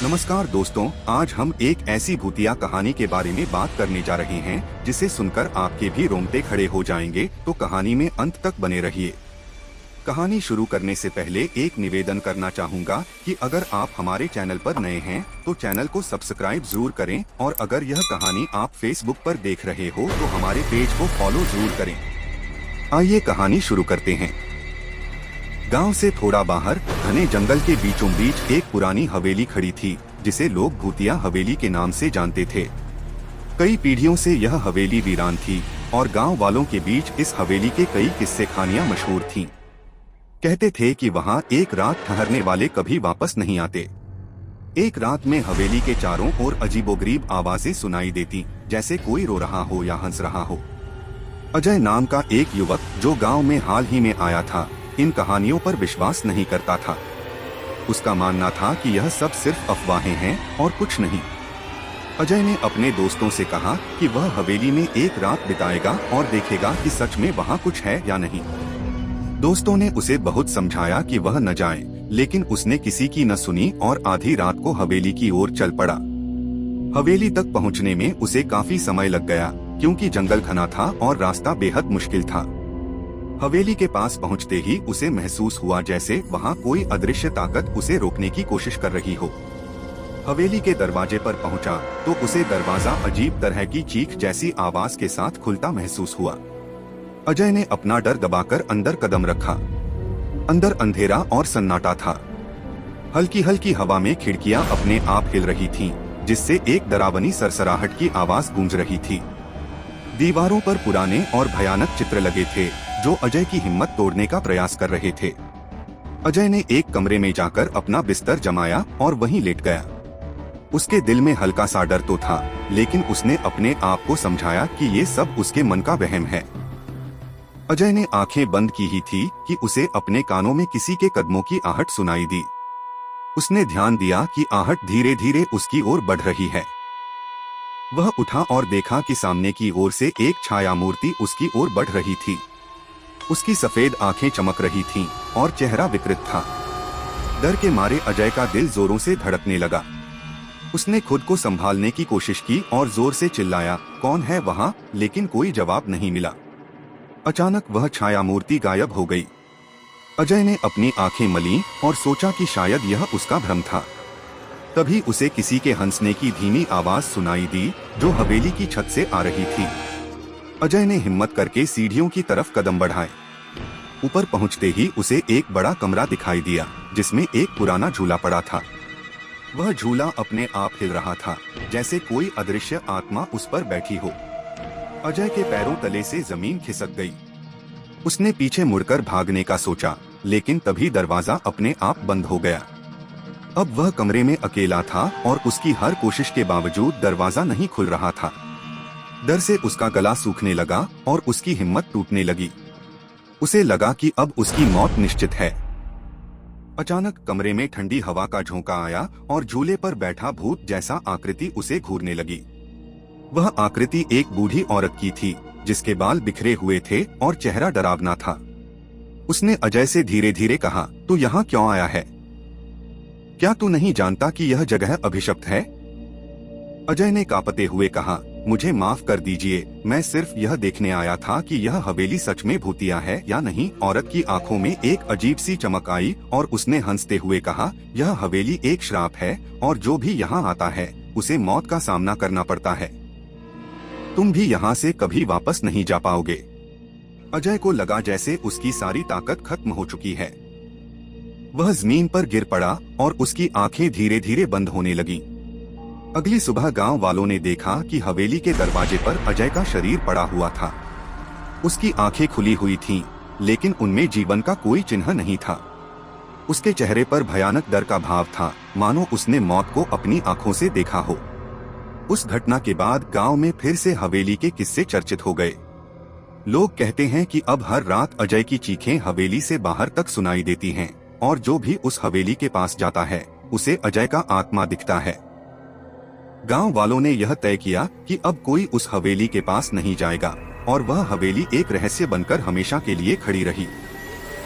नमस्कार दोस्तों, आज हम एक ऐसी भूतिया कहानी के बारे में बात करने जा रहे हैं जिसे सुनकर आपके भी रोंगटे खड़े हो जाएंगे। तो कहानी में अंत तक बने रहिए। कहानी शुरू करने से पहले एक निवेदन करना चाहूँगा कि अगर आप हमारे चैनल पर नए हैं तो चैनल को सब्सक्राइब जरूर करें, और अगर यह कहानी आप फेसबुक पर देख रहे हो तो हमारे पेज को फॉलो जरूर करें। आइए कहानी शुरू करते हैं। गांव से थोड़ा बाहर घने जंगल के बीचों बीच एक पुरानी हवेली खड़ी थी जिसे लोग भूतिया हवेली के नाम से जानते थे। कई पीढ़ियों से यह हवेली वीरान थी और गांव वालों के बीच इस हवेली के कई किस्से कहानियां मशहूर थीं। कहते थे कि वहां एक रात ठहरने वाले कभी वापस नहीं आते। एक रात में हवेली के चारों ओर अजीबोगरीब आवाजें सुनाई देती, जैसे कोई रो रहा हो या हंस रहा हो। अजय नाम का एक युवक जो गांव में हाल ही में आया था, इन कहानियों पर विश्वास नहीं करता था। उसका मानना था कि यह सब सिर्फ अफवाहें हैं और कुछ नहीं। अजय ने अपने दोस्तों से कहा कि वह हवेली में एक रात बिताएगा और देखेगा कि सच में वहाँ कुछ है या नहीं। दोस्तों ने उसे बहुत समझाया कि वह न जाए, लेकिन उसने किसी की न सुनी और आधी रात को हवेली की ओर चल पड़ा। हवेली तक पहुँचने में उसे काफी समय लग गया, क्योंकि जंगल घना था और रास्ता बेहद मुश्किल था। हवेली के पास पहुंचते ही उसे महसूस हुआ जैसे वहां कोई अदृश्य ताकत उसे रोकने की कोशिश कर रही हो। हवेली के दरवाजे पर पहुंचा तो उसे दरवाजा अजीब तरह की चीख जैसी आवाज के साथ खुलता महसूस हुआ। अजय ने अपना डर दबाकर अंदर कदम रखा। अंदर अंधेरा और सन्नाटा था। हल्की हल्की हवा में खिड़कियां अपने आप हिल रही थीं, जिससे एक डरावनी सरसराहट की आवाज गूंज रही थी। दीवारों पर पुराने और भयानक चित्र लगे थे जो अजय की हिम्मत तोड़ने का प्रयास कर रहे थे। अजय ने एक कमरे में जाकर अपना बिस्तर जमाया और वहीं लेट गया। उसके दिल में हल्का सा डर तो था, लेकिन उसने अपने आप को समझाया कि ये सब उसके मन का वहम है। अजय ने आंखें बंद की ही थी कि उसे अपने कानों में किसी के कदमों की आहट सुनाई दी। उसने ध्यान दिया कि आहट धीरे धीरे उसकी ओर बढ़ रही है। वह उठा और देखा कि सामने की ओर से एक छाया मूर्ति उसकी ओर बढ़ रही थी। उसकी सफेद आंखें चमक रही थीं और चेहरा विकृत था। डर के मारे अजय का दिल जोरों से धड़कने लगा। उसने खुद को संभालने की कोशिश की और जोर से चिल्लाया, कौन है वहाँ? लेकिन कोई जवाब नहीं मिला। अचानक वह छाया मूर्ति गायब हो गई। अजय ने अपनी आंखें मलीं और सोचा कि शायद यह उसका भ्रम था। तभी उसे किसी के हंसने की धीमी आवाज सुनाई दी जो हवेली की छत से आ रही थी। अजय ने हिम्मत करके सीढ़ियों की तरफ कदम बढ़ाए। ऊपर पहुंचते ही उसे एक बड़ा कमरा दिखाई दिया जिसमें एक पुराना झूला पड़ा था। वह झूला अपने आप हिल रहा था, जैसे कोई अदृश्य आत्मा उस पर बैठी हो। अजय के पैरों तले से जमीन खिसक गई। उसने पीछे मुड़कर भागने का सोचा, लेकिन तभी दरवाजा अपने आप बंद हो गया। अब वह कमरे में अकेला था और उसकी हर कोशिश के बावजूद दरवाजा नहीं खुल रहा था। डर से उसका गला सूखने लगा और उसकी हिम्मत टूटने लगी। उसे लगा कि अब उसकी मौत निश्चित है। अचानक कमरे में ठंडी हवा का झोंका आया और झूले पर बैठा भूत जैसा आकृति उसे घूरने लगी। वह आकृति एक बूढ़ी औरत की थी जिसके बाल बिखरे हुए थे और चेहरा डरावना था। उसने अजय से धीरे धीरे कहा, तू यहाँ क्यों आया है? क्या तू नहीं जानता कि यह जगह अभिशप्त है? अजय ने कांपते हुए कहा, मुझे माफ कर दीजिए, मैं सिर्फ यह देखने आया था कि यह हवेली सच में भूतिया है या नहीं। औरत की आंखों में एक अजीब सी चमक आई और उसने हंसते हुए कहा, यह हवेली एक श्राप है और जो भी यहाँ आता है उसे मौत का सामना करना पड़ता है। तुम भी यहाँ से कभी वापस नहीं जा पाओगे। अजय को लगा जैसे उसकी सारी ताकत खत्म हो चुकी है। वह जमीन पर गिर पड़ा और उसकी आंखें धीरे धीरे बंद होने लगीं। अगली सुबह गांव वालों ने देखा कि हवेली के दरवाजे पर अजय का शरीर पड़ा हुआ था। उसकी आंखें खुली हुई थीं, लेकिन उनमें जीवन का कोई चिन्ह नहीं था। उसके चेहरे पर भयानक डर का भाव था, मानो उसने मौत को अपनी आंखों से देखा हो। उस घटना के बाद गांव में फिर से हवेली के किस्से चर्चित हो गए। लोग कहते हैं कि अब हर रात अजय की चीखें हवेली से बाहर तक सुनाई देती हैं, और जो भी उस हवेली के पास जाता है उसे अजय का आत्मा दिखता है। गांव वालों ने यह तय किया कि अब कोई उस हवेली के पास नहीं जाएगा और वह हवेली एक रहस्य बनकर हमेशा के लिए खड़ी रही।